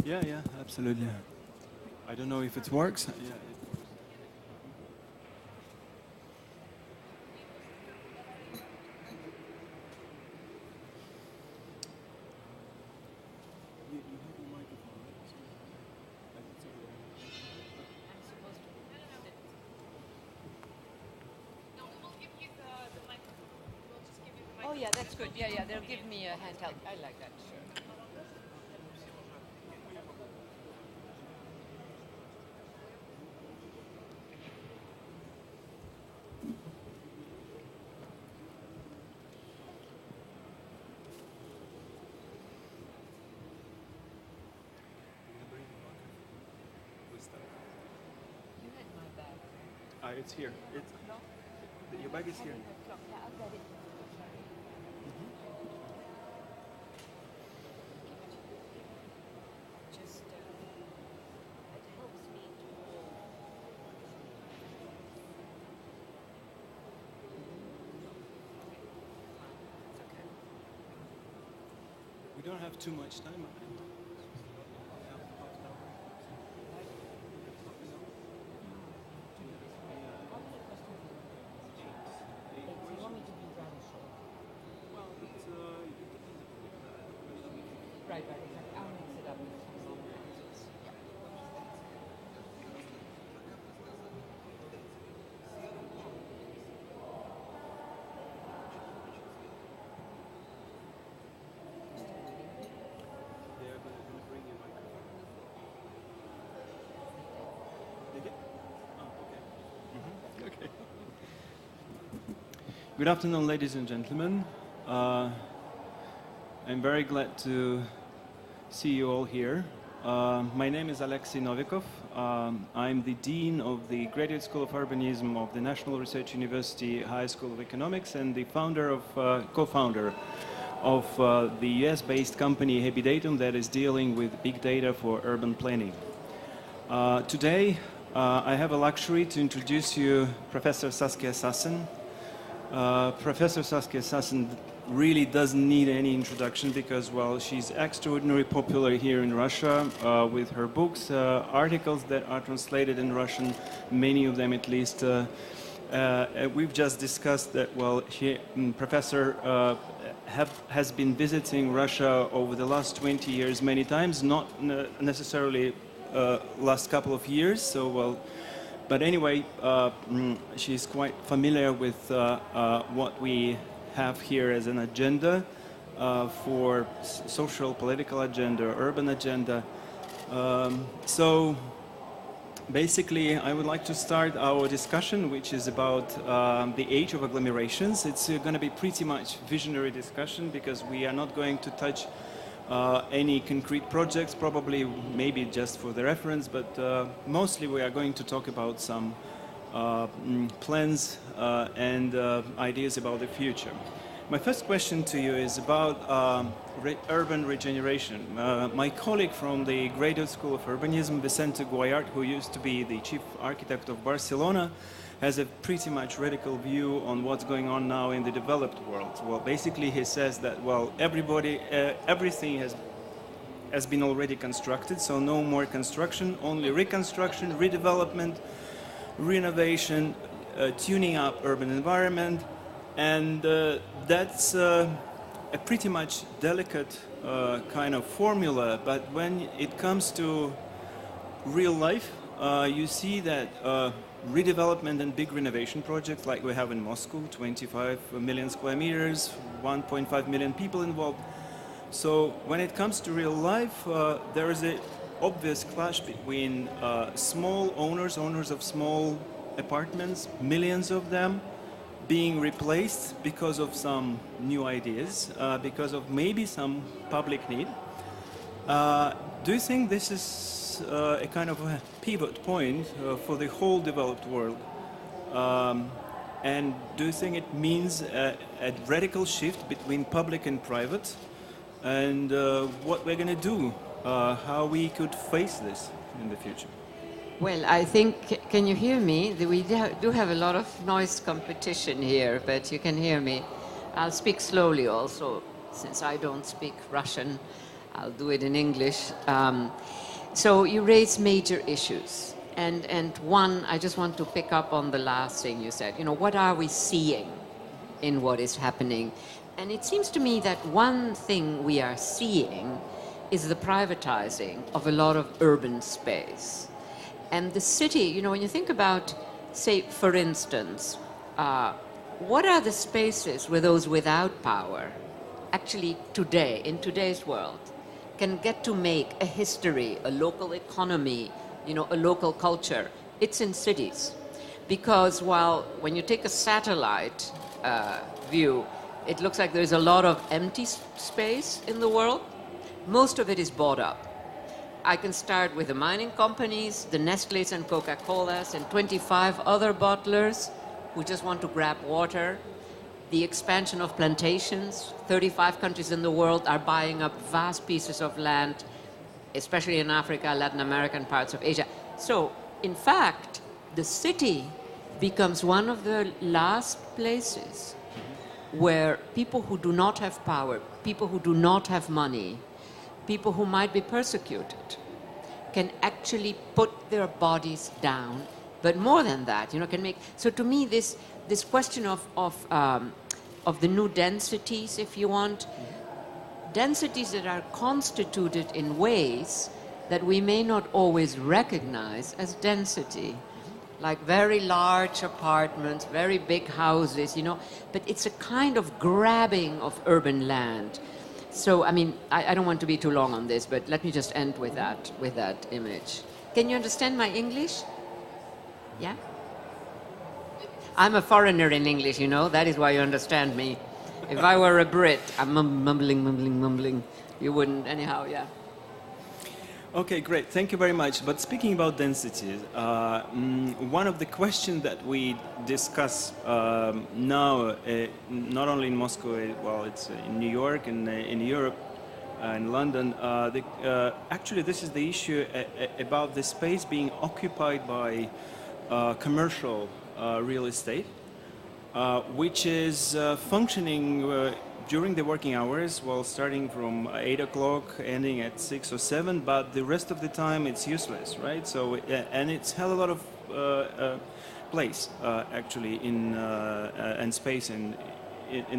Yeah, yeah, absolutely. I don't know if it works. Yeah. Oh yeah, that's good. Yeah, yeah, they'll give me a handheld. I like that. Sure. You had my bag. It's here. Your bag is here. Yeah, I'll get it. Just it helps me to. It's okay. We don't have too much time. You want me to be rather short? Well, Right, right. I'll mix it up. they're going to bring you microphone. Take it? Oh, okay. Okay. Good afternoon, ladies and gentlemen. I'm very glad to see you all here. My name is Alexei Novikov. I'm the Dean of the Graduate School of Urbanism of the National Research University High School of Economics and the co-founder of the US-based company Habidatum that is dealing with big data for urban planning. Today, I have a luxury to introduce you Professor Saskia Sassen. Professor Saskia Sassen really doesn't need any introduction because, well, she's extraordinarily popular here in Russia with her books, articles that are translated in Russian, many of them at least. We've just discussed that, well, Professor has been visiting Russia over the last 20 years many times, not necessarily last couple of years, so, well, but anyway, she's quite familiar with what we have here as an agenda for social, political agenda, urban agenda. So basically, I would like to start our discussion, which is about the age of agglomerations. It's going to be pretty much visionary discussion because we are not going to touch any concrete projects, probably maybe just for the reference, but mostly we are going to talk about some plans and ideas about the future. My first question to you is about urban regeneration. My colleague from the Graduate School of Urbanism, Vicente Guayart, who used to be the chief architect of Barcelona, has a pretty much radical view on what's going on now in the developed world. Well, basically he says that, well, everything has been already constructed, so no more construction, only reconstruction, redevelopment, renovation, tuning up urban environment, and that's a pretty much delicate kind of formula, but when it comes to real life, you see that redevelopment and big renovation projects like we have in Moscow, 25 million square meters, 1.5 million people involved. So when it comes to real life, there is an obvious clash between small owners of small apartments, millions of them, being replaced because of some new ideas, because of maybe some public need. Do you think this is a kind of a pivot point for the whole developed world? And do you think it means a radical shift between public and private? And what we're going to do, how we could face this in the future? Well, I think, can you hear me? We do have a lot of noise competition here, but you can hear me. I'll speak slowly also, since I don't speak Russian. I'll do it in English. So you raise major issues. And one, I just want to pick up on the last thing you said. You know, what are we seeing in what is happening? And it seems to me that one thing we are seeing is the privatizing of a lot of urban space. And the city, you know, when you think about, say, for instance, what are the spaces where those without power actually today, in today's world, can get to make a history, a local economy, you know, a local culture? It's in cities. Because while when you take a satellite view, it looks like there's a lot of empty space in the world, most of it is bought up. I can start with the mining companies, the Nestle's and Coca-Colas, and 25 other bottlers who just want to grab water. The expansion of plantations. 35 countries in the world are buying up vast pieces of land, especially in Africa, Latin America, and parts of Asia. So, in fact, the city becomes one of the last places where people who do not have power, people who do not have money, people who might be persecuted, can actually put their bodies down. But more than that, you know, can make. So to me, this question of the new densities, if you want, densities that are constituted in ways that we may not always recognize as density, like very large apartments, very big houses, you know, but it's a kind of grabbing of urban land. So, I mean, I don't want to be too long on this, but let me just end with that image. Can you understand my English? Yeah? I'm a foreigner in English, you know, that is why you understand me. If I were a Brit, I'm mumbling, you wouldn't, anyhow, yeah. Okay, great. Thank you very much. But speaking about densities, one of the questions that we discuss now, not only in Moscow, well, it's in New York and in Europe and London, actually this is the issue about the space being occupied by commercial real estate, which is functioning during the working hours, well, starting from 8 o'clock, ending at 6 or 7, but the rest of the time it's useless, right? So, and it's had a lot of place, actually, and space in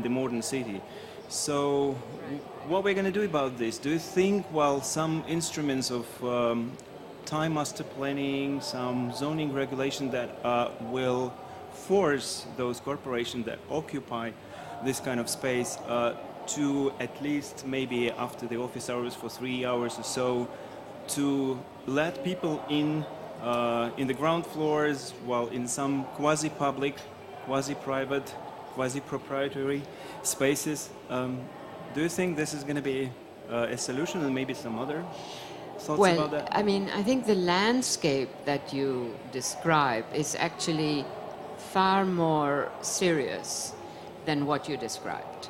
the modern city. So, what we're going to do about this? Do you think, well, some instruments of time master planning, some zoning regulation that will force those corporations that occupy this kind of space to at least maybe after the office hours for 3 hours or so to let people in the ground floors, well, in some quasi-public, quasi-private, quasi-proprietary spaces. Do you think this is going to be a solution, and maybe some other thoughts about that? I mean, I think the landscape that you describe is actually far more serious than what you described.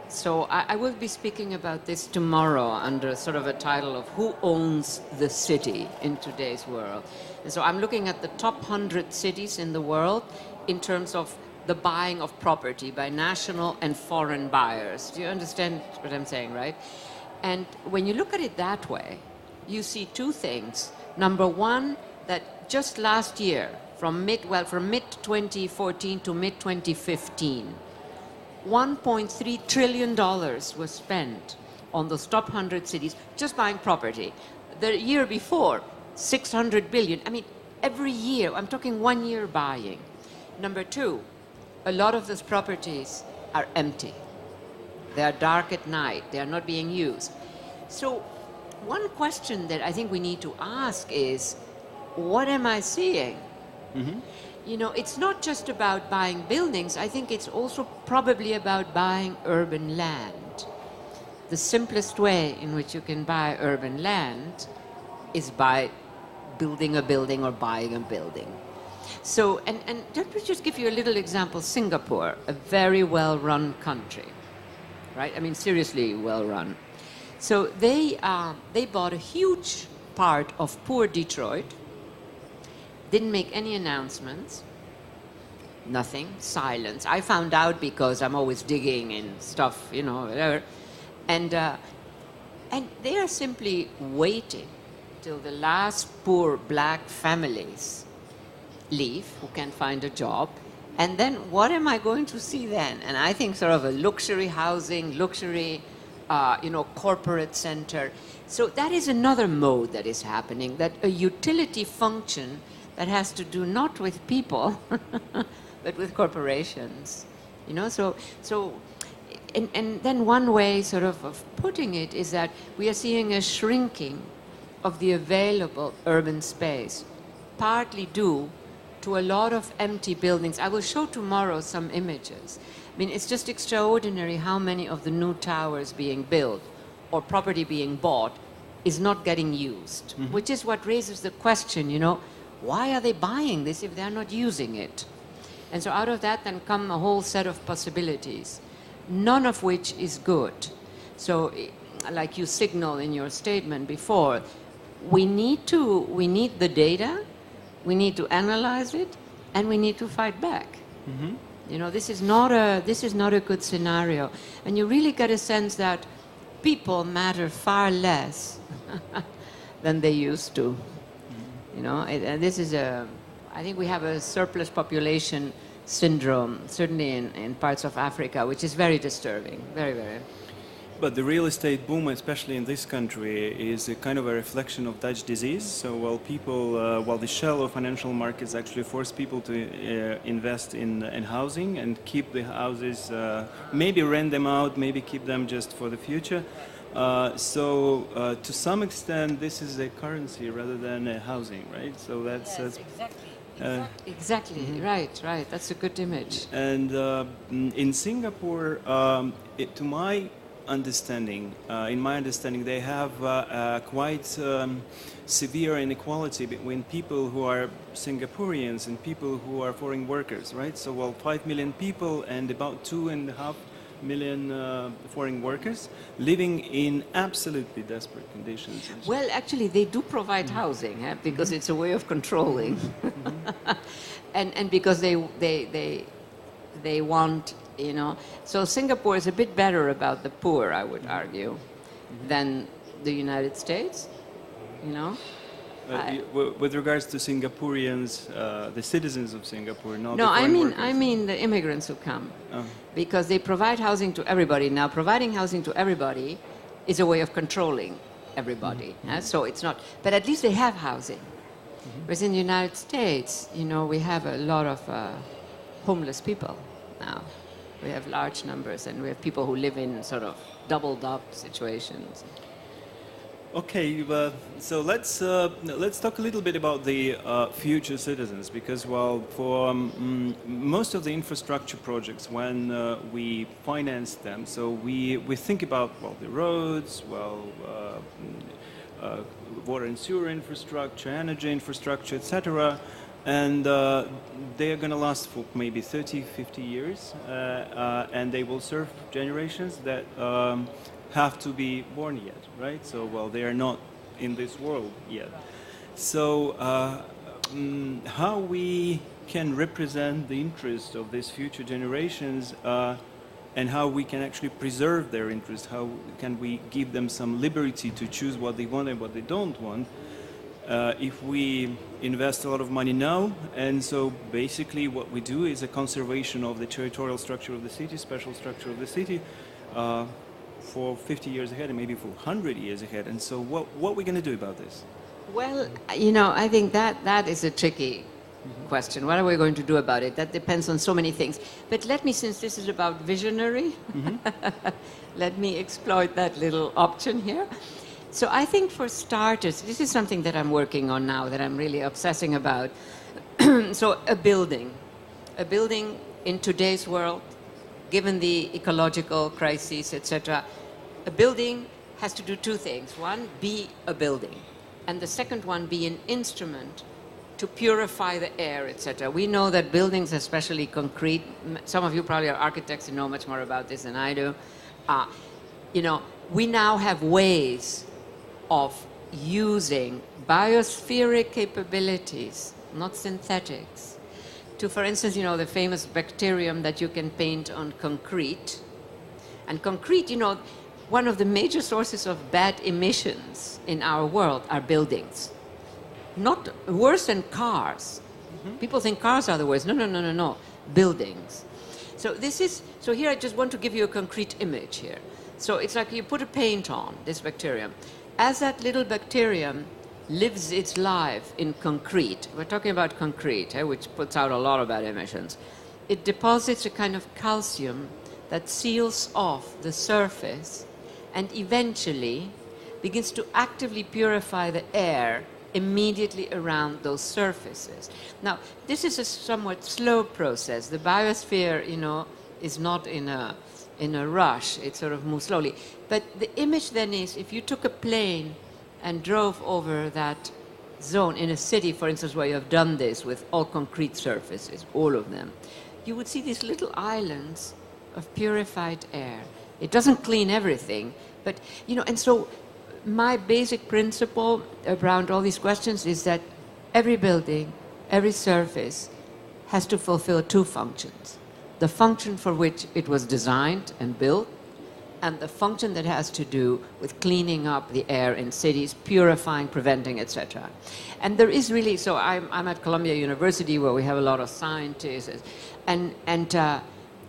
So I will be speaking about this tomorrow under sort of a title of Who Owns the City in Today's World. And so I'm looking at the top 100 cities in the world in terms of the buying of property by national and foreign buyers. Do you understand what I'm saying, right? And when you look at it that way, you see two things. Number one, that just last year, from mid-2014 to mid-2015, $1.3 trillion was spent on those top 100 cities just buying property. The year before, 600 billion. I mean, every year, I'm talking 1 year buying. Number two, a lot of those properties are empty. They are dark at night. They are not being used. So one question that I think we need to ask is, what am I seeing? Mm-hmm. You know, it's not just about buying buildings. I think it's also probably about buying urban land. The simplest way in which you can buy urban land is by building a building or buying a building. So, and let me just give you a little example. Singapore, a very well-run country, right? I mean, seriously well-run. So they bought a huge part of poor Detroit, didn't make any announcements, nothing, silence. I found out because I'm always digging in stuff, you know, whatever. And And they are simply waiting till the last poor black families leave, who can find a job, and then what am I going to see then? And I think sort of a luxury housing, luxury, corporate center. So that is another mode that is happening, that a utility function that has to do not with people, but with corporations. And then one way sort of putting it is that we are seeing a shrinking of the available urban space, partly due to a lot of empty buildings. I will show tomorrow some images. I mean, it's just extraordinary how many of the new towers being built or property being bought is not getting used, which is what raises the question, why are they buying this if they're not using it? And so out of that then come a whole set of possibilities, none of which is good. So like you signal in your statement before, we need the data, we need to analyze it, and we need to fight back. This is not a good scenario. And you really get a sense that people matter far less than they used to. And this is I think we have a surplus population syndrome, certainly in parts of Africa, which is very disturbing, very, very. But the real estate boom, especially in this country, is a kind of a reflection of Dutch disease. So while the shell of financial markets actually force people to invest in housing and keep the houses, maybe rent them out, maybe keep them just for the future. To some extent, this is a currency rather than a housing, right? So that's exactly. Right. That's a good image. And in Singapore, to my understanding, they have quite severe inequality between people who are Singaporeans and people who are foreign workers, right? So 5 million people and about 2.5 million foreign workers living in absolutely desperate conditions. Well, actually, they do provide housing, because it's a way of controlling, and because they want. So Singapore is a bit better about the poor, I would argue, than the United States, With regards to Singaporeans, the citizens of Singapore, not no, the foreign workers. I mean the immigrants who come, because they provide housing to everybody. Now, providing housing to everybody is a way of controlling everybody. So it's not, but at least they have housing. Whereas in the United States, we have a lot of homeless people now. We have large numbers, and we have people who live in sort of doubled up situations. Okay, so let's talk a little bit about the future citizens, because for most of the infrastructure projects, when we finance them, so we think about the roads, water and sewer infrastructure, energy infrastructure, etc. And they are going to last for maybe 30, 50 years, and they will serve generations that have to be born yet, right? So, they are not in this world yet. So, how we can represent the interest of these future generations and how we can actually preserve their interest, how can we give them some liberty to choose what they want and what they don't want, if we invest a lot of money now. And so basically what we do is a conservation of the territorial structure of the city, special structure of the city, for 50 years ahead and maybe for 100 years ahead. And so what are we going to do about this? Well, I think that is a tricky question. What are we going to do about it? That depends on so many things. But let me, since this is about visionary, let me exploit that little option here. So I think for starters, this is something that I'm working on now, that I'm really obsessing about. So a building in today's world, given the ecological crises, etc., a building has to do two things. One, be a building. And the second one, be an instrument to purify the air, etc. We know that buildings, especially concrete, some of you probably are architects and know much more about this than I do. We now have ways of using biospheric capabilities, not synthetics, to, for instance, the famous bacterium that you can paint on concrete. And concrete, one of the major sources of bad emissions in our world are buildings. Not worse than cars. People think cars are the worst. No, no, no, no, no. Buildings. So here I just want to give you a concrete image here. So it's like you put a paint on this bacterium. As that little bacterium lives its life in concrete, we're talking about concrete, which puts out a lot of bad emissions, it deposits a kind of calcium that seals off the surface and eventually begins to actively purify the air immediately around those surfaces. Now, this is a somewhat slow process. The biosphere, you know, is not in a rush. It sort of moves slowly. But the image then is, if you took a plane and drove over that zone in a city, for instance, where you have done this with all concrete surfaces, all of them, you would see these little islands of purified air. It doesn't clean everything, but, you know, and so my basic principle around all these questions is that every building, every surface has to fulfill two functions. The function for which it was designed and built, and the function that has to do with cleaning up the air in cities, purifying, preventing, etc. And there is really, so I'm at Columbia University where we have a lot of scientists, and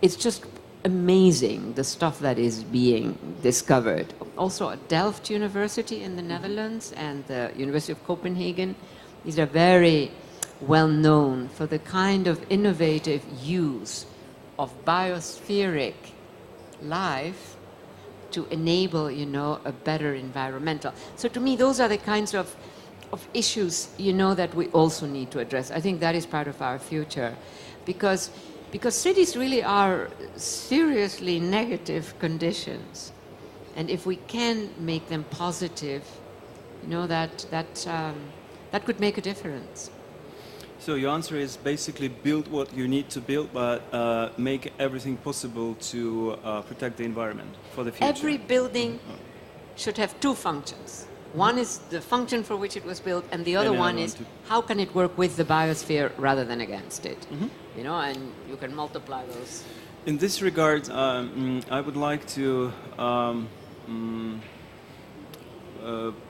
it's just amazing the stuff that is being discovered. Also at Delft University in the Netherlands and the University of Copenhagen, these are very well known for the kind of innovative use of biospheric life to enable, you know, a better environmental. So to me, those are the kinds of issues, you know, that we also need to address. I think that is part of our future, because cities really are seriously negative conditions. And if we can make them positive, you know, that could make a difference. So your answer is basically build what you need to build, but make everything possible to protect the environment for the future. Every building should have two functions. One is the function for which it was built, and the other one is how can it work with the biosphere rather than against it. You know, and you can multiply those. In this regard, I would like to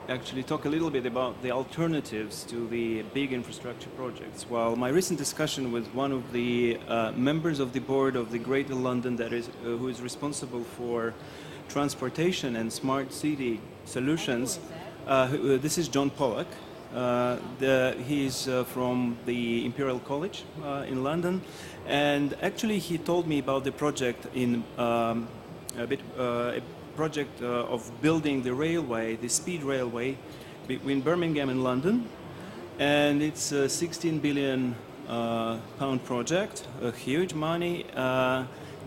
actually talk a little bit about the alternatives to the big infrastructure projects. Well, my recent discussion with one of the members of the board of the Greater London, that is, who is responsible for transportation and smart city solutions. This is John Pollock. He's from the Imperial College in London, and actually he told me about the project in a project of building the railway, the speed railway between Birmingham and London, and it's a 16 billion pound project, a huge money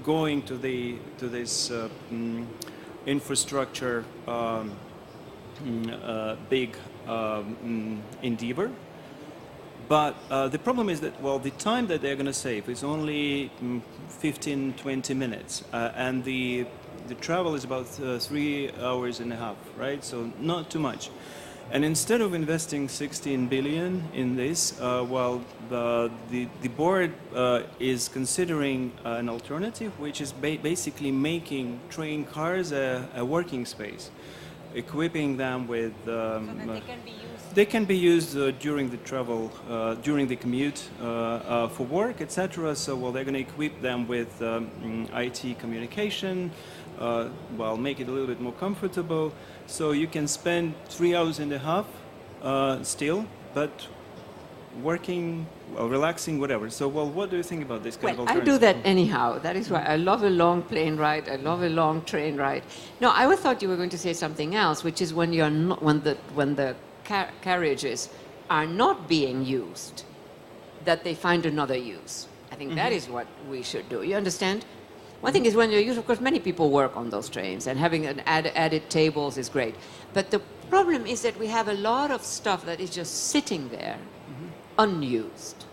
going to this infrastructure big endeavor. But the problem is that, well, the time that they're going to save is only 15-20 minutes, and the travel is about 3 hours and a half, right? So not too much. And instead of investing 16 billion in this, well, the board is considering an alternative, which is basically making train cars a working space, equipping them with. So that they can be used. They can be used during the travel, during the commute for work, etc. So, well, they're going to equip them with IT communication. Well, make it a little bit more comfortable. So you can spend 3 hours and a half still, but working, well, relaxing, whatever. So, well, what do you think about this kind of alternative? I do that anyhow. That is why I love a long plane ride. I love a long train ride. No, I thought you were going to say something else, which is when you're not, when the carriages are not being used, that they find another use. I think that is what we should do. You understand? One thing is when you're used, of course, many people work on those trains, and having an added tables is great. But the problem is that we have a lot of stuff that is just sitting there, unused.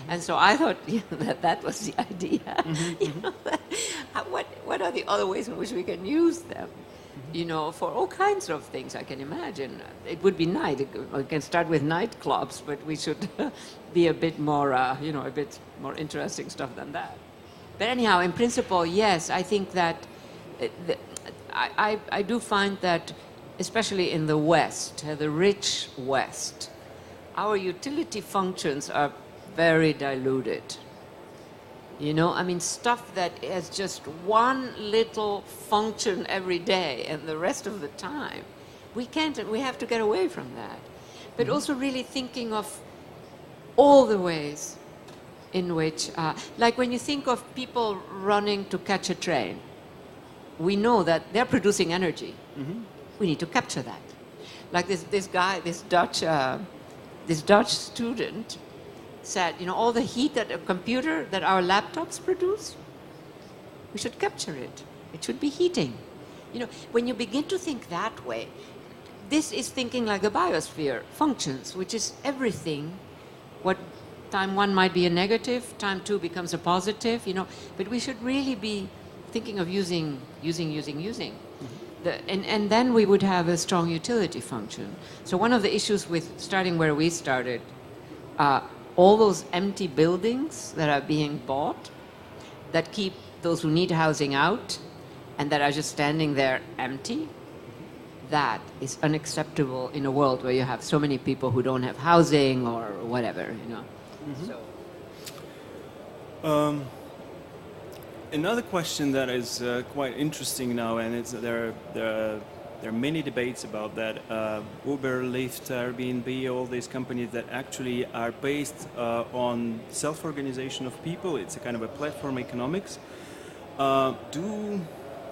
And so I thought, you know, that was the idea. You know, what are the other ways in which we can use them? You know, for all kinds of things I can imagine. It would be nice. We can start with nightclubs, but we should be a bit more, you know, a bit more interesting stuff than that. But anyhow, in principle, yes, I think that I do find that, especially in the West, the rich West, our utility functions are very diluted. You know, I mean, stuff that has just one little function every day and the rest of the time. We have to get away from that. But also really thinking of all the ways in which, like when you think of people running to catch a train, we know that they're producing energy. We need to capture that. Like this guy, this Dutch student said, you know, all the heat that a computer, that our laptops produce, we should capture it. It should be heating. You know, when you begin to think that way, this is thinking like the biosphere functions, which is everything. What time one might be a negative, time two becomes a positive, you know, but we should really be thinking of using. And then we would have a strong utility function. So one of the issues with starting where we started, all those empty buildings that are being bought that keep those who need housing out and that are just standing there empty, that is unacceptable in a world where you have so many people who don't have housing or whatever, you know. So. Another question that is quite interesting now, and it's there are many debates about that. Uber, Lyft, Airbnb, all these companies that actually are based on self-organization of people. It's a kind of a platform economics. Do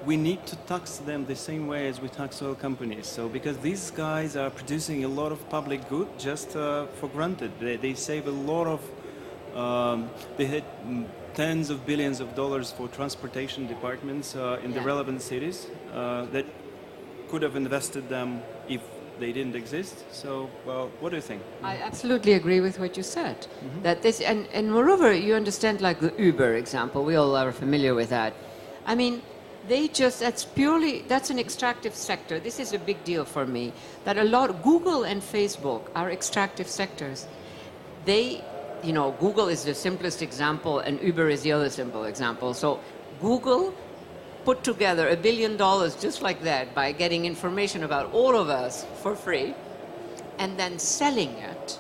we need to tax them the same way as we tax oil companies? So because these guys are producing a lot of public good just for granted. They save a lot of, they had tens of billions of dollars for transportation departments in the relevant cities that could have invested them if they didn't exist. So, well, what do you think? I absolutely agree with what you said. That this, and moreover, you understand, like the Uber example, we all are familiar with that. I mean, that's an extractive sector. This is a big deal for me, that Google and Facebook are extractive sectors. You know, Google is the simplest example and Uber is the other simple example. So Google put together $1 billion just like that by getting information about all of us for free and then selling it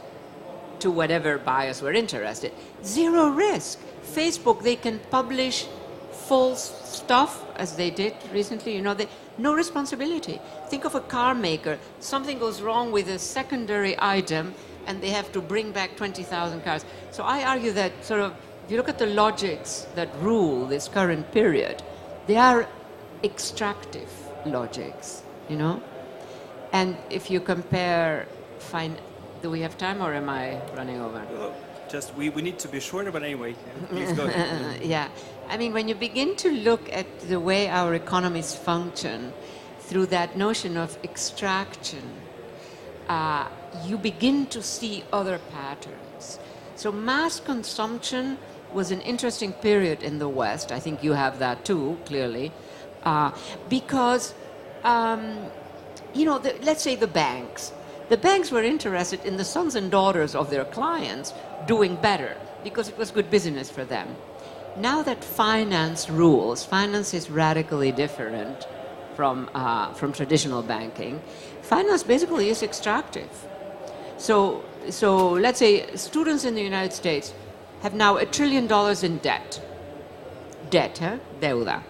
to whatever buyers were interested. Zero risk. Facebook, they can publish false stuff as they did recently, you know, no responsibility. Think of a car maker, something goes wrong with a secondary item and they have to bring back 20,000 cars. So I argue that sort of, if you look at the logics that rule this current period, they are extractive logics, you know? And if you compare, do we have time or am I running over? We need to be shorter, but anyway, please go ahead. Yeah, I mean, when you begin to look at the way our economies function through that notion of extraction, you begin to see other patterns. So mass consumption was an interesting period in the West. I think you have that too, clearly, because, you know, let's say the banks. The banks were interested in the sons and daughters of their clients doing better because it was good business for them. Now that finance rules, finance is radically different from traditional banking. Finance basically is extractive. So let's say students in the United States have now $1 trillion in debt. Deuda.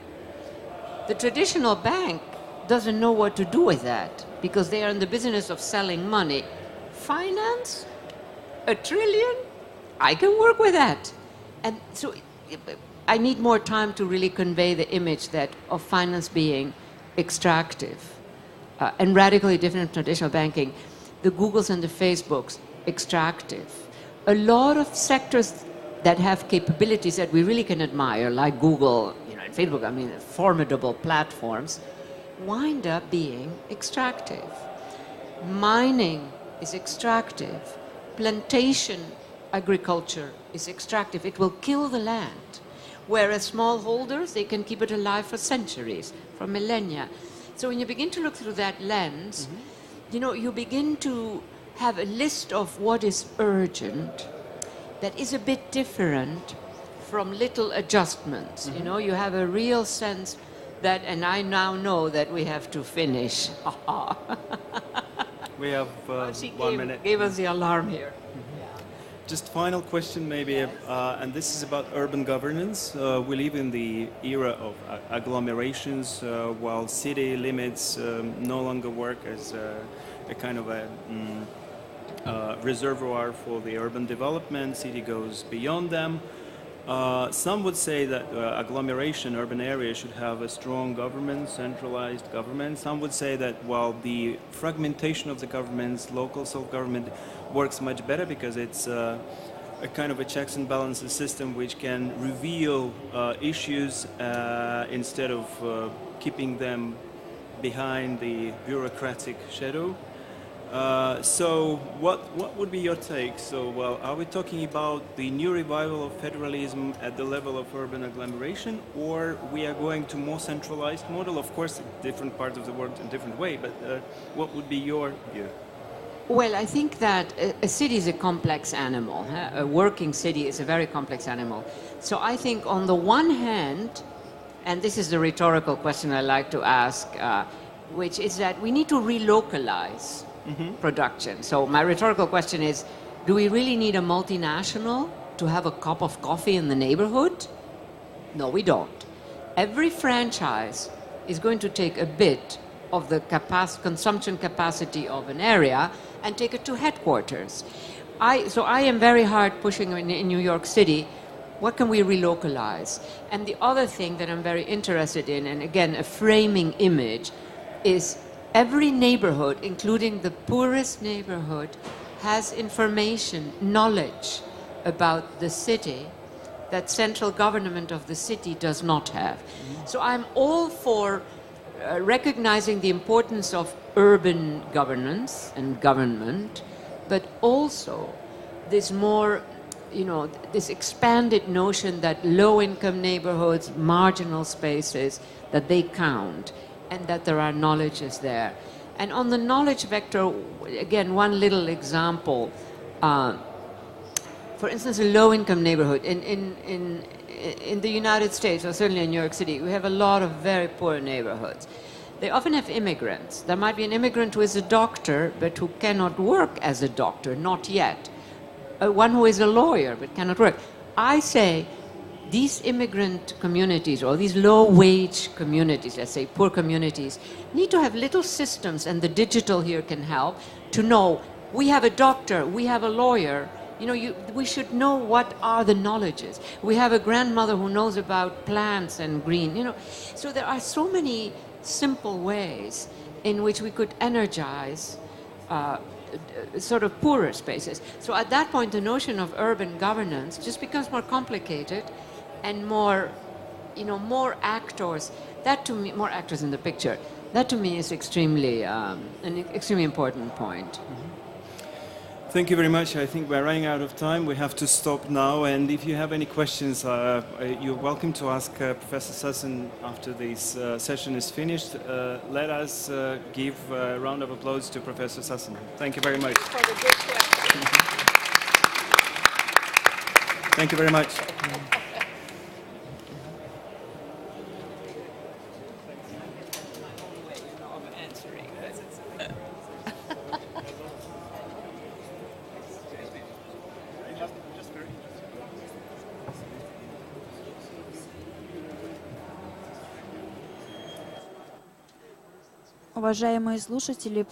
The traditional bank doesn't know what to do with that because they are in the business of selling money. Finance? $1 trillion? I can work with that. And so I need more time to really convey the image of finance being extractive and radically different from traditional banking. The Googles and the Facebooks, extractive. A lot of sectors that have capabilities that we really can admire, like Google, you know, and Facebook, I mean, formidable platforms, wind up being extractive. Mining is extractive. Plantation agriculture is extractive. It will kill the land. Whereas smallholders, they can keep it alive for centuries, for millennia. So when you begin to look through that lens, you know, you begin to have a list of what is urgent that is a bit different from little adjustments. You know, you have a real sense that, and I now know that we have to finish. We have 1 minute. Gave us the alarm here. Just final question maybe, and this is about urban governance. We live in the era of agglomerations, while city limits no longer work as a kind of a reservoir for the urban development. City goes beyond them. Some would say that agglomeration, urban areas should have a strong government, centralized government. Some would say that while the fragmentation of the governments, local self-government works much better because it's a kind of a checks and balances system which can reveal issues instead of keeping them behind the bureaucratic shadow. So what would be your take? So, well, are we talking about the new revival of federalism at the level of urban agglomeration, or we are going to more centralized model? Of course, different parts of the world in different way, but what would be your view? Well, I think that a city is a complex animal. A working city is a very complex animal. So I think on the one hand, and this is the rhetorical question I like to ask, which is that we need to relocalize production. So my rhetorical question is, do we really need a multinational to have a cup of coffee in the neighborhood? No, we don't. Every franchise is going to take a bit of the consumption capacity of an area and take it to headquarters. So I am very hard pushing in New York City, what can we relocalize? And the other thing that I'm very interested in, and again, a framing image, is every neighborhood, including the poorest neighborhood, has information, knowledge about the city that central government of the city does not have. So I'm all for recognizing the importance of urban governance and government, but also this more, this expanded notion that low-income neighborhoods, marginal spaces, that they count, and that there are knowledges there. And on the knowledge vector, again, one little example. For instance, a low-income neighborhood. In the United States, or certainly in New York City, we have a lot of very poor neighborhoods. They often have immigrants. There might be an immigrant who is a doctor, but who cannot work as a doctor, not yet. One who is a lawyer, but cannot work. I say, these immigrant communities, or these low-wage communities, let's say poor communities, need to have little systems, and the digital here can help, to know, we have a doctor, we have a lawyer, we should know what are the knowledges. We have a grandmother who knows about plants and green, So there are so many simple ways in which we could energize sort of poorer spaces. So at that point, the notion of urban governance just becomes more complicated and more, more actors. That to me, more actors in the picture. That to me is extremely, an extremely important point. Thank you very much. I think we're running out of time. We have to stop now. And if you have any questions, you're welcome to ask Professor Sassen after this session is finished. Let us give a round of applause to Professor Sassen. Thank you very much. For the good question. Thank you very much. Уважаемые слушатели,